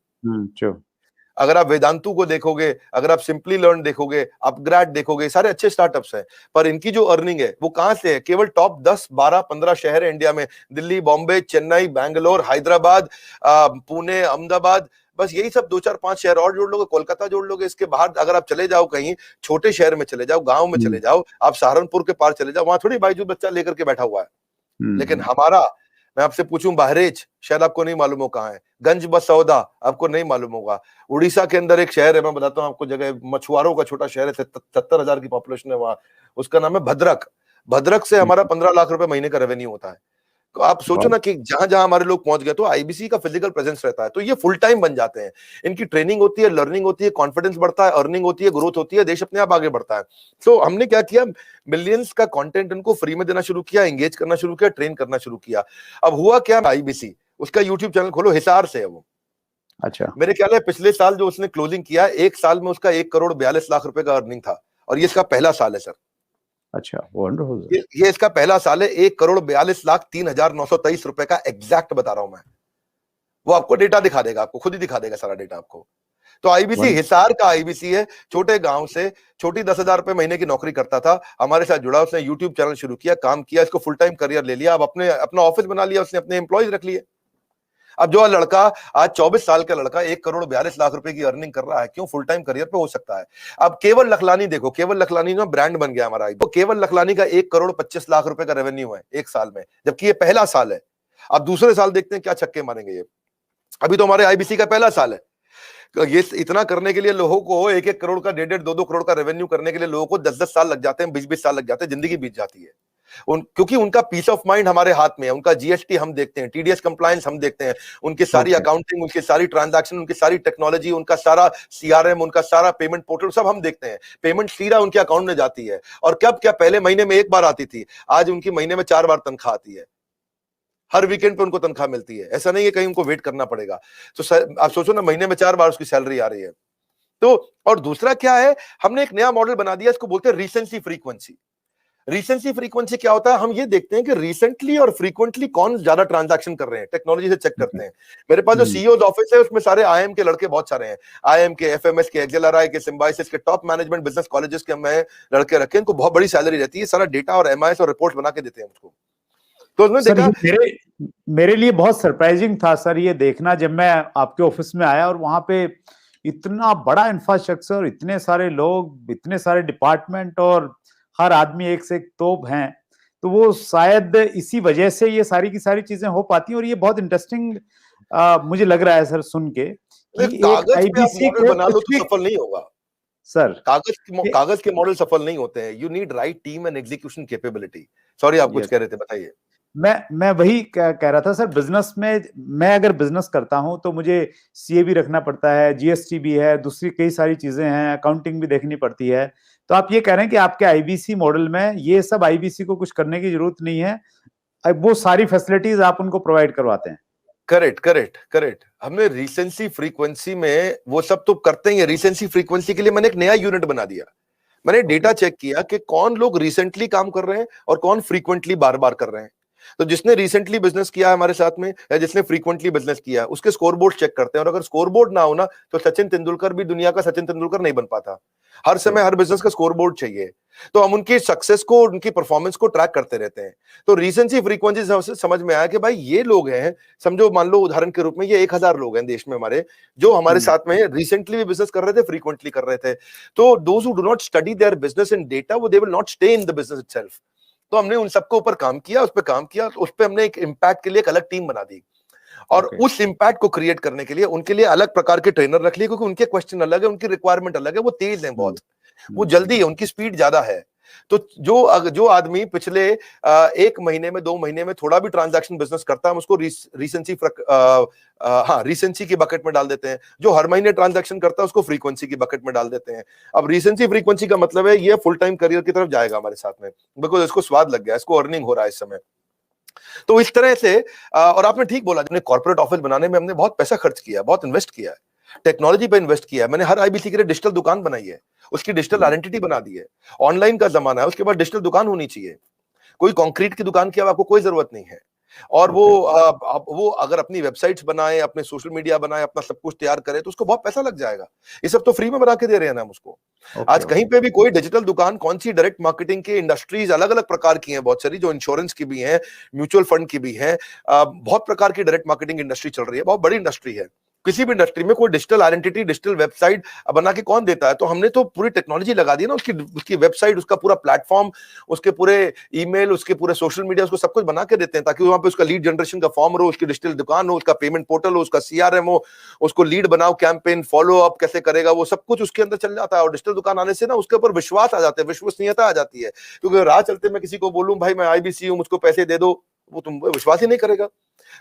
S2: अगर आप वेदांतु को देखोगे, अगर आप सिंपली लर्न देखोगे, अपग्रेड देखोगे, सारे अच्छे स्टार्टअप्स हैं, पर इनकी जो अर्निंग है वो कहां से है, केवल टॉप 10, 12, 15 शहर है इंडिया में, दिल्ली, बॉम्बे, चेन्नई, बैंगलोर, हैदराबाद, पुणे, अहमदाबाद, बस यही सब 2-4-5 शहर और जोड़ लोगे, कोलकाता जोड़ लोगे। इसके बाहर अगर आप चले जाओ, कहीं छोटे शहर में चले जाओ, गांव में चले जाओ, आप सहारनपुर के पार चले जाओ, वहां थोड़ी बायजूस बच्चा लेकर के बैठा हुआ है। लेकिन हमारा, मैं आपसे पूछूं, बहरेच शायद आपको नहीं मालूम हो कहां है, गंज बसौदा आपको नहीं मालूम होगा, उड़ीसा के अंदर एक शहर है, मैं बताता हूं आपको जगह, मछुआरों का छोटा शहर है, 70 हजार की पॉपुलेशन है वहां, उसका नाम है भद्रक। भद्रक से हमारा 15 लाख रुपए महीने का रेवेन्यू होता है। तो आप सोचो ना कि जहां जहां हमारे लोग पहुंच गए, तो आईबीसी का फिजिकल प्रेजेंस रहता है, तो ये फुल टाइम बन जाते हैं। इनकी ट्रेनिंग होती है, लर्निंग होती है, कॉन्फिडेंस बढ़ता है, अर्निंग होती है, ग्रोथ होती है, देश अपने आप आगे बढ़ता है। तो हमने क्या किया, मिलियंस का कंटेंट इनको फ्री में देना शुरू किया, एंगेज करना शुरू किया, ट्रेन करना शुरू किया। अब हुआ क्या, आईबीसी उसका यूट्यूब चैनल खोलो, हिसार से है वो।
S1: अच्छा। मेरे
S2: ख्याल है पिछले साल जो उसने क्लोजिंग किया, एक साल में उसका 1,42,00,000 रुपए का अर्निंग था, और ये इसका पहला साल है सर।
S1: अच्छा, वंडरफुल।
S2: ये इसका पहला साल है। 1,42,03,923 रुपए का एग्जैक्ट बता रहा हूं मैं, वो आपको डेटा दिखा देगा, आपको खुद ही दिखा देगा सारा डेटा आपको। तो आईबीसी हिसार का आईबीसी है, छोटे गांव से, छोटी 10,000 रुपए महीने की नौकरी करता था, हमारे साथ जुड़ा, उसने यूट्यूब चैनल शुरू किया, काम किया, इसको फुल टाइम करियर ले लिया, अब अपना ऑफिस बना लिया, उसने अपने एम्प्लॉयज रख लिए। अब जो लड़का आज 24 साल का लड़का 1,42,00,000 रुपए की अर्निंग कर रहा है, क्यों, फुल टाइम करियर पे हो सकता है। अब केवल लखलानी देखो, केवल लखलानी ना ब्रांड बन गया हमारा। तो केवल लखलानी का 1,25,00,000 रुपए का रेवेन्यू है एक साल में, जबकि ये पहला साल है। अब दूसरे साल देखते हैं क्या छक्के मारेंगे ये। अभी तो हमारे आईबीसी का पहला साल है। ये इतना करने के लिए लोगों को 1-1 करोड़ का, 1.5-1, 2-2 करोड़ का रेवेन्यू करने के लिए लोगों को 10-10 साल लग जाते हैं, 20-20 साल लग जाते हैं, जिंदगी बीत जाती है। क्योंकि उनका पीस ऑफ माइंड हमारे हाथ में है, उनका जीएसटी हम देखते हैं, टीडीएस कंप्लायंस हम देखते हैं, उनकी सारी अकाउंटिंग, उनकी सारी ट्रांजैक्शन, उनकी सारी टेक्नोलॉजी, उनका सारा सीआरएम, उनका सारा पेमेंट पोर्टल सब हम देखते हैं। पेमेंट सीधा उनके अकाउंट में जाती है, और कब क्या, पहले महीने में एक बार आती थी, आज उनकी महीने में 4 बार तनख्वाह आती है। हर वीकेंड पे उनको तनख्वाह मिलती है, ऐसा नहीं है कहीं उनको वेट करना पड़ेगा। तो आप सोचो ना, महीने में 4 बार उसकी सैलरी आ रही है। तो और दूसरा क्या है, हमने एक नया मॉडल बना दिया, इसको बोलते हैं रीसेंसी फ्रीक्वेंसी। रिसेंसी फ्रीक्वेंसी क्या होता है, हम ये देखते हैं कि रिसेंटली और फ्रीक्वेंटली कौन ज्यादा ट्रांजैक्शन कर रहे हैं, टेक्नोलॉजी से चेक करते हैं। मेरे पास जो सीईओ ऑफिस है उसमें सारे आईएम के लड़के बहुत सारे हैं, आईएम के, एफएमएस के, एक्सेलआरआई के, सिम्बायोसिस के, टॉप मैनेजमेंट बिजनेस कॉलेजेस के मैं लड़के रखे, इनको बहुत बड़ी सैलरी रहती है, सारा डेटा और एमआईएस और रिपोर्ट बना के देते हैं उसको। तो उसने देखा,
S1: मेरे लिए बहुत सरप्राइजिंग था सर ये देखना, जब मैं आपके ऑफिस में आया और वहां पे इतना बड़ा इंफ्रास्ट्रक्चर, इतने सारे लोग, इतने सारे डिपार्टमेंट और हर आदमी एक से एक तोप हैं, तो वो शायद इसी वजह से ये सारी की सारी चीजें हो पाती हैं। और ये बहुत इंटरेस्टिंग मुझे लग रहा है सर सुन के कि एक
S2: कागज पे आप
S1: आईबीसी
S2: मॉडल
S1: को
S2: बना लो तो सफल नहीं होगा
S1: सर,
S2: कागज के मॉडल सफल नहीं होते हैं। You need right team and execution capability. Sorry, आप कुछ कह रहे थे, बताइए।
S1: मैं वही कह रहा था सर, बिजनेस में मैं अगर बिजनेस करता हूं तो मुझे सीए भी रखना पड़ता है, जीएसटी भी है, दूसरी कई सारी चीजें हैं, अकाउंटिंग भी देखनी पड़ती है। तो आप ये कह रहे हैं कि आपके आईबीसी मॉडल में ये सब आईबीसी को कुछ करने की जरूरत नहीं है, वो सारी फैसिलिटीज आप उनको प्रोवाइड करवाते हैं।
S2: Correct correct correct. हमने रिसेंसी फ्रीक्वेंसी में वो सब तो करते ही है। रिसेंसी फ्रीक्वेंसी के लिए मैंने एक नया यूनिट बना दिया। मैंने डेटा चेक किया कि कौन लोग रिसेंटली काम कर रहे हैं और कौन फ्रीक्वेंटली बार बार कर रहे हैं। तो जिसने रिसेंटली बिजनेस किया है हमारे साथ में, या जिसने फ्रीक्वेंटली बिजनेस किया है, उसके स्कोरबोर्ड चेक करते हैं। और अगर स्कोरबोर्ड ना हो ना, तो सचिन तेंदुलकर भी दुनिया का सचिन तेंदुलकर नहीं बन पाता। हर समय हर बिजनेस का स्कोरबोर्ड चाहिए। तो हम उनकी सक्सेस को, उनकी परफॉर्मेंस को ट्रैक करते रहते हैं। तो रिसेंसी फ्रीक्वेंसी से समझ में आया कि भाई ये लोग हैं, समझो मान लो उदाहरण के रूप में ये 1000 लोग हैं देश में हमारे, जो हमारे साथ में रिसेंटली भी बिजनेस कर रहे थे, फ्रीक्वेंटली कर रहे थे। तो those who do not study their business in data, वो they will not stay in the business itself. तो हमने उन सबके ऊपर काम किया, उस पर काम किया, तो उस पर हमने एक इम्पैक्ट के लिए एक अलग टीम बना दी। और उस इम्पैक्ट को क्रिएट करने के लिए उनके लिए अलग प्रकार के ट्रेनर रख लिए, क्योंकि उनके क्वेश्चन अलग है, उनकी रिक्वायरमेंट अलग है, वो तेज है बहुत, वो जल्दी है, उनकी स्पीड ज्यादा है। तो जो आदमी पिछले 1 महीने में 2 महीने में थोड़ा भी ट्रांजैक्शन बिजनेस करता है, हम उसको रिसेंसी की बकेट में डाल देते हैं। जो हर महीने ट्रांजैक्शन करता है उसको फ्रीक्वेंसी की बकेट में डाल देते हैं। अब रिसेंसी फ्रीक्वेंसी का मतलब है ये फुल टाइम करियर की तरफ जाएगा हमारे साथ में, बिकॉज इसको स्वाद लग गया, इसको अर्निंग हो रहा है इस समय। तो इस तरह से और आपने ठीक बोला, हमने कॉर्पोरेट ऑफिस बनाने में हमने बहुत पैसा खर्च किया, बहुत इन्वेस्ट किया है, टेक्नोलॉजी पे इन्वेस्ट किया है। मैंने हर आईबीसी के लिए डिजिटल दुकान बनाई है, उसकी डिजिटल आइडेंटिटी बना दी है। ऑनलाइन का जमाना है, उसके बाद डिजिटल दुकान होनी चाहिए। कोई कंक्रीट की दुकान की अब आपको कोई जरूरत नहीं है। और वो अगर अपनी वेबसाइट्स बनाए, अपने सोशल मीडिया बनाए, अपना सब कुछ तैयार करे, तो उसको बहुत पैसा लग जाएगा। ये सब तो फ्री में बना के दे रहे हैं ना हम उसको। आज कहीं पे भी कोई डिजिटल दुकान, कौन सी डायरेक्ट मार्केटिंग की इंडस्ट्रीज अलग अलग प्रकार की हैं, बहुत सारी, जो इंश्योरेंस की भी हैं, म्यूचुअल फंड की भी हैं, बहुत प्रकार की डायरेक्ट मार्केटिंग इंडस्ट्री चल रही है, बहुत बड़ी इंडस्ट्री है। किसी भी इंडस्ट्री में कोई डिजिटल आइडेंटिटी, डिजिटल वेबसाइट बना के कौन देता है? तो हमने तो पूरी टेक्नोलॉजी लगा दी ना, उसकी वेबसाइट, उसका पूरा प्लेटफॉर्म, उसके पूरे ईमेल, उसके पूरे सोशल मीडिया, उसको सब कुछ बना के देते हैं, ताकि वहां पे उसका लीड जनरेशन का फॉर्म हो, उसकी डिजिटल दुकान हो, उसका पेमेंट पोर्टल हो, उसका सीआरएम हो, उसको लीड बनाओ, कैंपेन फॉलो अप कैसे करेगा, वो सब कुछ उसके अंदर चल जाता है। और डिजिटल दुकान आने से ना उसके ऊपर विश्वास आ जाता है, विश्वसनीयता आ जाती है। क्योंकि राह चलते मैं किसी को बोलूं भाई मैं आईबीसी हूं, मुझको पैसे दे दो, वो तुम विश्वास ही नहीं करेगा।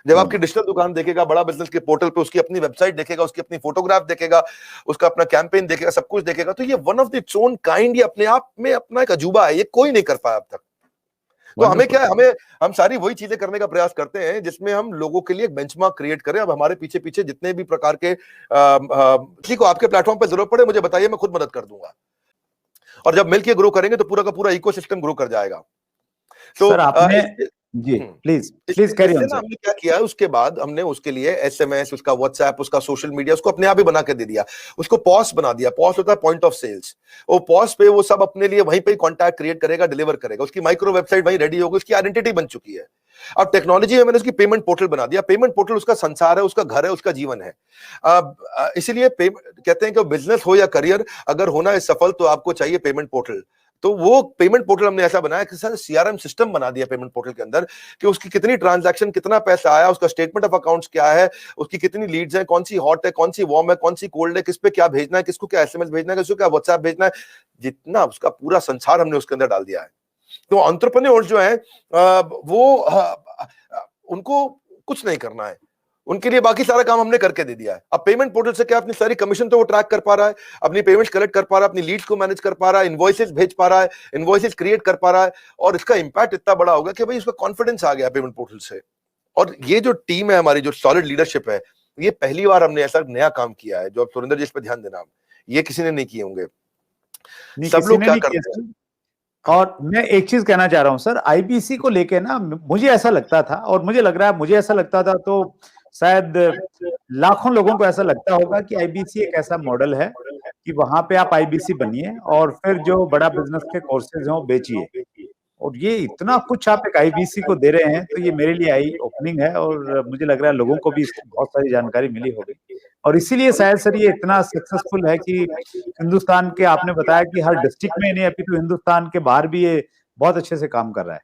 S2: जब आपकी डिजिटल दुकान देखेगा, बड़ा बिजनेस के पोर्टल पे उसकी अपनी वेबसाइट देखेगा, उसकी अपनी फोटोग्राफ देखेगा, उसका अपना कैंपेन देखेगा, सब कुछ देखेगा, तो ये one of the its own kind, ये अपने आप में अपना एक अजूबा है, ये कोई नहीं कर पाया अब तक। तो हमें क्या है, हम सारी वही चीजें करने का प्रयास करते हैं जिसमें हम लोगों के लिए एक बेंचमार्क क्रिएट करें। अब हमारे पीछे पीछे जितने भी प्रकार के किसी को आपके प्लेटफॉर्म पर जरूरत पड़े, मुझे बताइए, मैं खुद मदद कर दूंगा। और जब मिलकर ग्रो करेंगे तो पूरा का पूरा इकोसिस्टम ग्रो कर जाएगा। तो
S1: सर आपने जी प्लीज कैरी ऑन सर।
S2: हमने क्या किया, उसके बाद हमने उसके लिए एसएमएस, उसका व्हाट्सएप, उसका सोशल मीडिया, उसको अपने आप ही बना के दे दिया। उसको पॉस बना दिया। पॉस होता है पॉइंट ऑफ सेल्स। वो पॉस पे वो सब अपने लिए वहीं पे कॉन्टैक्ट क्रिएट करेगा, डिलीवर करेगा। उसकी माइक्रो वेबसाइट वहीं रेडी होगी, उसकी आइडेंटिटी बन चुकी है। अब टेक्नोलॉजी में मैंने उसकी पेमेंट पोर्टल बना दिया। पेमेंट पोर्टल उसका संसार है, उसका घर है, उसका जीवन है। इसीलिए कहते हैं कि बिजनेस हो या करियर, अगर होना है सफल तो आपको चाहिए पेमेंट पोर्टल। तो वो पेमेंट पोर्टल हमने ऐसा बनाया कि सर सीआरएम सिस्टम बना दिया पेमेंट पोर्टल के अंदर, कि उसकी कितनी ट्रांजैक्शन, कितना पैसा आया, उसका स्टेटमेंट ऑफ अकाउंट्स क्या है, उसकी कितनी लीड्स हैं, कौन सी हॉट है, कौन सी वार्म है, कौन सी कोल्ड है, किस पे क्या भेजना है, किसको क्या एसएमएस भेजना है, किसको क्या व्हाट्सएप भेजना है, जितना उसका पूरा संसार हमने उसके अंदर डाल दिया है। तो एंटरप्रेन्योर्स जो है उनको कुछ नहीं करना है, उनके लिए बाकी सारा काम हमने करके दे दिया है। अब पेमेंट पोर्टल से क्या, अपनी सारी कमीशन तो वो ट्रैक कर पा रहा है, अपनी पेमेंट्स कलेक्ट कर पा रहा है, अपनी लीड्स को मैनेज कर पा रहा है, इनवॉइसेस भेज पा रहा है, इनवॉइसेस क्रिएट कर पा रहा है। और इसका इंपैक्ट इतना बड़ा होगा कि भाई उसका कॉन्फिडेंस आ गया पेमेंट पोर्टल से। और ये जो टीम है हमारी, जो सॉलिड लीडरशिप है, ये पहली बार हमने ऐसा नया काम किया है। जो अब सुरेंद्र जी इस पर ध्यान देना, ये किसी ने नहीं किए होंगे। सब लोग क्या करते हैं,
S1: और मैं एक चीज कहना चाह रहा हूं सर, आईबीसी को लेके ना मुझे ऐसा लगता था, और मुझे लग रहा है, मुझे ऐसा लगता था तो शायद लाखों लोगों को ऐसा लगता होगा कि आईबीसी एक ऐसा मॉडल है कि वहां पे आप आईबीसी बनिए और फिर जो बड़ा बिजनेस के कोर्सेज हैं वो बेचिए। और ये इतना कुछ आप एक आईबीसी को दे रहे हैं, तो ये मेरे लिए आई ओपनिंग है, और मुझे लग रहा है लोगों को भी इसकी बहुत सारी जानकारी मिली होगी, और इसीलिए शायद सर ये इतना सक्सेसफुल है कि हिंदुस्तान के, आपने बताया कि हर डिस्ट्रिक्ट में नहीं, अभी तो हिंदुस्तान के बाहर भी ये बहुत अच्छे से काम कर रहा है।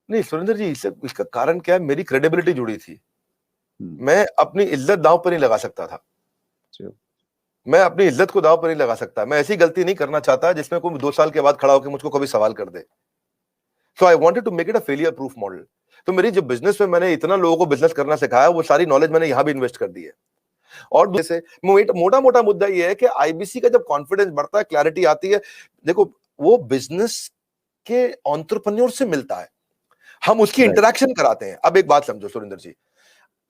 S2: नहीं सुरेंद्र जी, इसका कारण क्या है, मेरी क्रेडिबिलिटी जुड़ी थी। मैं अपनी इज्जत दांव पर नहीं लगा सकता था। मैं अपनी इज्जत को दांव पर नहीं लगा सकता। मैं ऐसी गलती नहीं करना चाहता जिसमें कोई 2 साल के बाद खड़ा होकर मुझको कभी सवाल कर दे। So I wanted to make it a failure proof model. तो मेरी जो बिजनेस में मैंने इतना लोगों को बिजनेस करना सिखाया, वो सारी नॉलेज मैंने यहां भी इन्वेस्ट कर दी है। और जैसे मोटा मोटा मुद्दा ये है कि आईबीसी का जब कॉन्फिडेंस बढ़ता है, क्लैरिटी आती है, देखो वो बिजनेस के एंटरप्रेन्योर से मिलता है, हम उसकी इंटरेक्शन कराते हैं। अब एक बात समझो सुरेंद्र जी,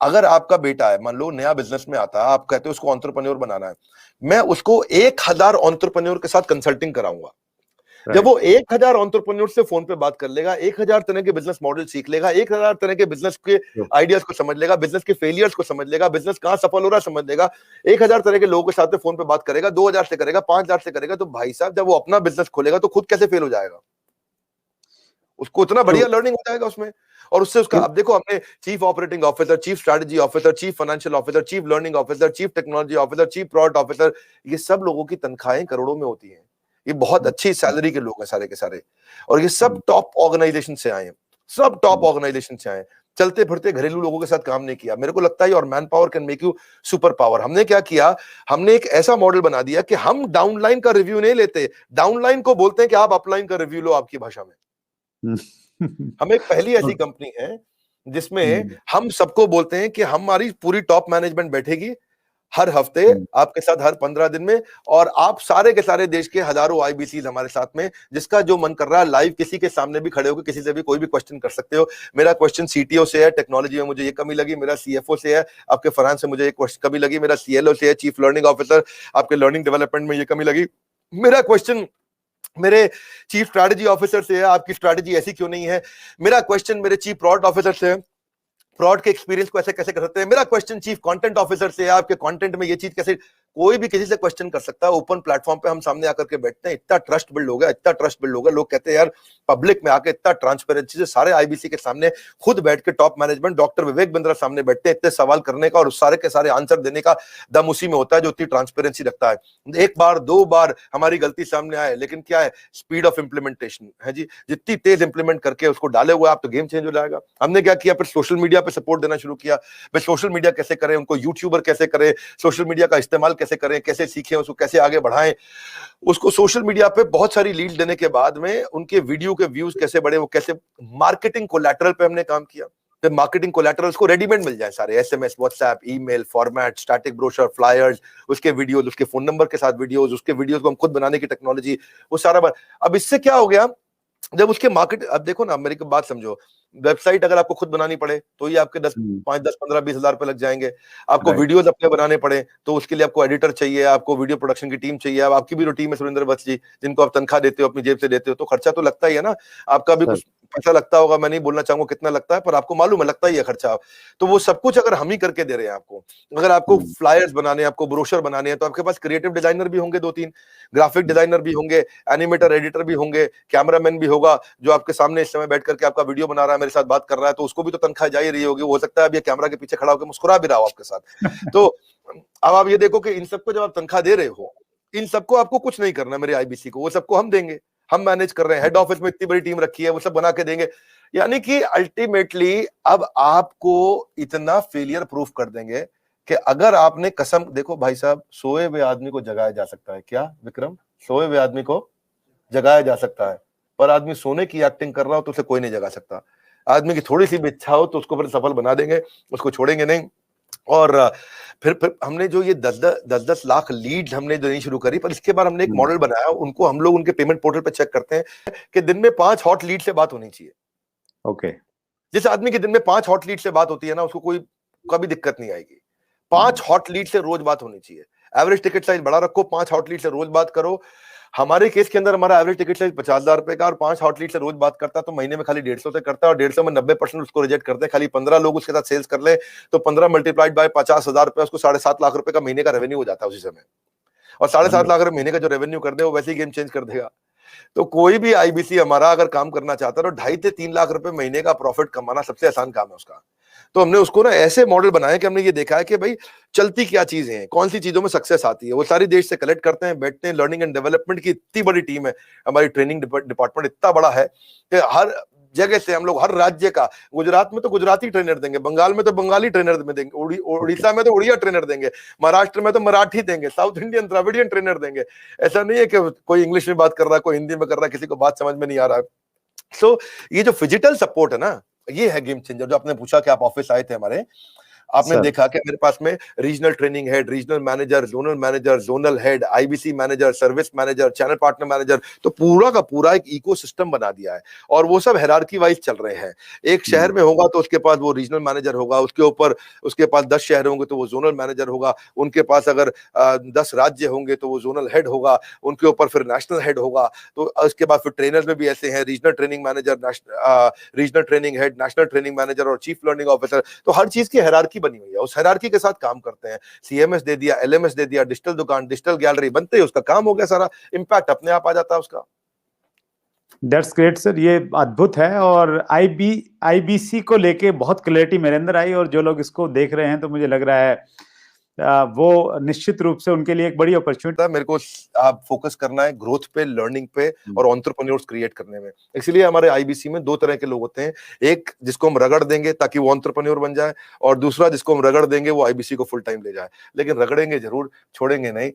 S2: अगर आपका बेटा है, मान लो नया बिजनेस में आता है, आप कहते हो उसको एंटरप्रेन्योर बनाना है, मैं उसको 1000 एंटरप्रेन्योर के साथ कंसल्टिंग कराऊंगा। जब वो 1000 एंटरप्रेन्योर से फोन पे बात कर लेगा, 1000 तरह के बिजनेस मॉडल सीख लेगा, 1000 तरह के बिजनेस के आइडियाज को समझ लेगा, बिजनेस के फेलियर्स को समझ लेगा, बिजनेस कहां सफल हो रहा है समझ लेगा, 1000 तरह के लोगों के साथ फोन पे बात करेगा, 2000 से करेगा, 5000 से करेगा, तो भाई साहब जब वो अपना बिजनेस खोलेगा तो खुद कैसे फेल हो जाएगा? उसको इतना बढ़िया लर्निंग हो जाएगा उसमें। और उससे उसका, अब देखो हमने chief operating officer, chief strategy officer, chief financial officer, chief learning officer, chief technology officer, chief product officer, ये सब लोगों की तनख्वाहें करोड़ों में होती हैं। ये बहुत अच्छी सैलरी के लोग हैं सारे के सारे, और ये सब टॉप ऑर्गेनाइजेशन से आए हैं, सब टॉप ऑर्गेनाइजेशन से आए। चलते फिरते घरेलू लोगों के साथ काम नहीं किया। मेरे को लगता है और man power can make you super power. हमने क्या किया, हमने एक ऐसा मॉडल बना दिया कि हम डाउनलाइन का रिव्यू नहीं लेते, डाउनलाइन को बोलते हैं कि आप अपलाइन का रिव्यू लो आपकी भाषा में। हम एक पहली ऐसी कंपनी है जिसमें हम सबको बोलते हैं कि हमारी पूरी टॉप मैनेजमेंट बैठेगी हर हफ्ते आपके साथ, हर 15 दिन में, और आप सारे के सारे देश के हजारों आईबीसीज हमारे साथ में, जिसका जो मन कर रहा है लाइव किसी के सामने भी खड़े होकर किसी से भी कोई भी क्वेश्चन कर सकते हो। मेरा क्वेश्चन सीटीओ से है, टेक्नोलॉजी में मुझे ये कमी लगी, मेरा सीएफओ से है, आपके फाइनेंस से मुझे ये क्वेश्चन कमी लगी, मेरा सीएलओ से है, चीफ लर्निंग ऑफिसर, आपके लर्निंग डेवलपमेंट में ये कमी लगी, मेरा क्वेश्चन मेरे चीफ स्ट्रैटेजी ऑफिसर से है, आपकी स्ट्रैटेजी ऐसी क्यों नहीं है, मेरा क्वेश्चन मेरे चीफ प्रोडक्ट ऑफिसर से है, फ्रॉड के एक्सपीरियंस को ऐसे कैसे कर सकते हैं, मेरा क्वेश्चन चीफ कंटेंट ऑफिसर से है, आपके कंटेंट में ये चीज कैसे, कोई भी किसी से क्वेश्चन कर सकता है। ओपन प्लेटफॉर्म पे हम सामने आकर के बैठते हैं, इतना ट्रस्ट बिल्ड हो गया, इतना ट्रस्ट बिल्ड हो गया, लोग कहते हैं यार पब्लिक में आके इतना ट्रांसपेरेंसी से सारे आईबीसी के सामने खुद बैठ के top management doctor Vivek Bindra सामने बैठते हैं, इतने सवाल करने का और उस सारे के सारे आंसर देने का दम उसी में होता है जो इतनी ट्रांसपेरेंसी रखता है। एक बार 2 बार हमारी गलती सामने आए, लेकिन क्या है, स्पीड ऑफ इंप्लीमेंटेशन है जी, जितनी तेज इंप्लीमेंट करके उसको डाले हुए आप तो गेम चेंज हो जाएगा। हमने क्या किया, फिर सोशल मीडिया पे सपोर्ट देना शुरू किया, भाई सोशल मीडिया कैसे करें, उनको यूट्यूबर कैसे करें, सोशल मीडिया का इस्तेमाल कैसे करें, कैसे सीखें, उसको कैसे आगे बढ़ाएं, उसको सोशल मीडिया पे बहुत सारी लीड देने के बाद में उनके वीडियो के व्यूज कैसे बढ़े, वो कैसे, मार्केटिंग कोलैटरल पे हमने काम किया। फिर मार्केटिंग कोलैटरल्स को रेडीमेड मिल जाए सारे, SMS, WhatsApp, email, format, static brochure, flyers, उसके वीडियोस, उसके फोन नंबर के साथ वीडियोस, उसके वीडियोस को हम खुद बनाने की टेक्नोलॉजी, वो सारा। अब इससे क्या हो गया, जब उसके मार्केट, अब देखो ना मेरी बात समझो, वेबसाइट अगर आपको खुद बनानी पड़े तो ये आपके 5, 10, 15, 20 हजार रुपए लग जाएंगे। आपको वीडियोस अपने बनाने पड़े तो उसके लिए आपको एडिटर चाहिए, आपको वीडियो प्रोडक्शन की टीम चाहिए, अब आपकी भी जो टीम है सुरेंद्र वत्स जी, जिनको आप तनख्वाह देते हो, अपनी जेब से देते हो, तो खर्चा तो लगता ही है ना, आपका भी कुछ पैसा लगता होगा, मैं नहीं बोलना चाहूंगा कितना लगता है, पर आपको मालूम है लगता ही है खर्चा। तो वो सब कुछ अगर हम ही करके दे रहे हैं आपको, अगर आपको फ्लायर्स बनाने, आपको ब्रोशर बनाने हैं, तो आपके पास क्रिएटिव डिजाइनर भी होंगे, 2-3 ग्राफिक डिजाइनर भी होंगे, एनिमेटर, एडिटर भी होंगे, कैमरामैन भी होगा जो आपके सामने इस समय बैठ करके आपका वीडियो बना रहा है, मेरे साथ बात कर रहा है, तो उसको भी तो तनख्वाह जा ही रही होगी, हो सकता है अब ये कैमरा के पीछे खड़ा होकर मुस्कुरा भी रहा हो आपके साथ। तो अब आप ये देखो कि इन सबको जब आप तनख्वाह दे रहे हो, इन सबको आपको कुछ नहीं करना, मेरे आईबीसी को, वो सबको हम देंगे, हम मैनेज कर रहे हैं, हेड ऑफिस में इतनी बड़ी टीम रखी है, वो सब बना के देंगे। यानी कि अल्टीमेटली अब आपको इतना फेलियर प्रूफ कर देंगे कि अगर आपने कसम, देखो भाई साहब, सोए हुए आदमी को जगाया जा सकता है, क्या विक्रम, सोए हुए आदमी को जगाया जा सकता है, पर आदमी सोने की एक्टिंग कर रहा हो तो उसे कोई नहीं जगा सकता। आदमी की थोड़ी सी भी इच्छा हो तो उसको फिर सफल बना देंगे, उसको छोड़ेंगे नहीं। और फिर हमने जो ये 10-10 लाख लीड हमने देनी शुरू करी, पर इसके बाद हमने एक मॉडल बनाया, उनको हम लोग उनके पेमेंट पोर्टल पे चेक करते हैं कि दिन में 5 हॉट लीड से बात होनी चाहिए।
S1: ओके,
S2: जिस आदमी के दिन में 5 हॉट लीड से बात होती है ना, उसको कोई कभी दिक्कत नहीं आएगी। 5 हॉट लीड से रोज बात होनी चाहिए। एवरेज टिकट साइज बड़ा रखो, 5 हॉट लीड से रोज बात करो। हमारे केस के अंदर हमारा एवरेज टिकट साइज 50,000 रुपए का और 5 हॉट लीड से रोज बात करता है तो महीने में खाली 150 से करता है, और 150 में 90% उसको रिजेक्ट करते हैं। खाली 15 लोग उसके साथ सेल्स कर ले तो 15 मल्टीप्लाइड बाय 50,000 रुपए, उसको 7.5 लाख रुपए का महीने का रेवेन्यू हो जाता है उसी समय। और 7.5 लाख रुपए महीने का जो रेवेन्यू कर दे वो वैसे ही गेम चेंज कर देगा। तो कोई भी आईबीसी हमारा अगर काम करना चाहता है तो 2.5 से 3 लाख रुपए महीने का प्रॉफिट कमाना सबसे आसान काम है उसका। तो हमने उसको ना ऐसे मॉडल बनाया कि हमने ये देखा है कि भाई चलती क्या चीजें हैं, कौन सी चीजों में सक्सेस आती है, वो सारी देश से कलेक्ट करते हैं, बैठते हैं। लर्निंग एंड डेवलपमेंट की इतनी बड़ी टीम है, हमारी ट्रेनिंग डिपार्टमेंट इतना बड़ा है कि हर जगह से हम लोग हर राज्य का, गुजरात में तो गुजराती ट्रेनर देंगे, बंगाल में तो बंगाली ट्रेनर में देंगे, उड़ीसा में तो उड़िया ट्रेनर देंगे, महाराष्ट्र में तो मराठी देंगे, साउथ इंडियन द्रविडियन ट्रेनर देंगे। ऐसा नहीं है कि कोई इंग्लिश में बात कर रहा है, कोई हिंदी में कर रहा है, किसी को बात समझ में नहीं आ रहा है। सो ये जो फिजिकल सपोर्ट है ना, ये है गेम चेंजर। जो आपने पूछा कि आप ऑफिस आए थे हमारे, आपने देखा कि मेरे पास में regional training head, regional manager, zonal head, IBC manager, service manager, channel partner manager, तो पूरा का पूरा एक इकोसिस्टम बना दिया है। और वो सब हायरार्की वाइज चल रहे हैं। एक शहर में होगा तो उसके पास वो रीजनल मैनेजर होगा, उसके ऊपर उसके पास 10 शहर होंगे तो वो जोनल मैनेजर होगा, उनके पास अगर 10 राज्य होंगे तो वो जोनल हेड होगा, उनके ऊपर फिर नेशनल हेड होगा। तो उसके बाद फिर ट्रेनर्स में भी ऐसे हैं, regional training manager, regional training head, national training manager और चीफ लर्निंग ऑफिसर। तो हर चीज की हायरार्की बनी हुई है, उस हायरार्की के साथ काम करते हैं। सीएमएस दे दिया, एलएमएस दे दिया, डिजिटल दुकान, डिजिटल गैलरी, बनते ही उसका काम हो गया, सारा इंपैक्ट अपने आप आ जाता है उसका।
S1: दैट्स ग्रेट सर, ये अद्भुत है। और आईबीसी को लेके बहुत क्लैरिटी मेरे अंदर आई, और जो लोग इसको देख रहे हैं तो मुझे लग रहा है वो निश्चित रूप से उनके लिए एक बड़ी अपॉर्चुनिटी।
S2: मेरे को आप फोकस करना है ग्रोथ पे, लर्निंग पे और एंटरप्रेन्योर्स क्रिएट करने में। इसलिए हमारे आईबीसी में 2 तरह के लोग होते हैं, एक जिसको हम रगड़ देंगे ताकि वो एंटरप्रेन्योर बन जाए, और दूसरा जिसको हम रगड़ देंगे वो आईबीसी को फुल टाइम ले जाए। लेकिन रगड़ेंगे जरूर, छोड़ेंगे नहीं।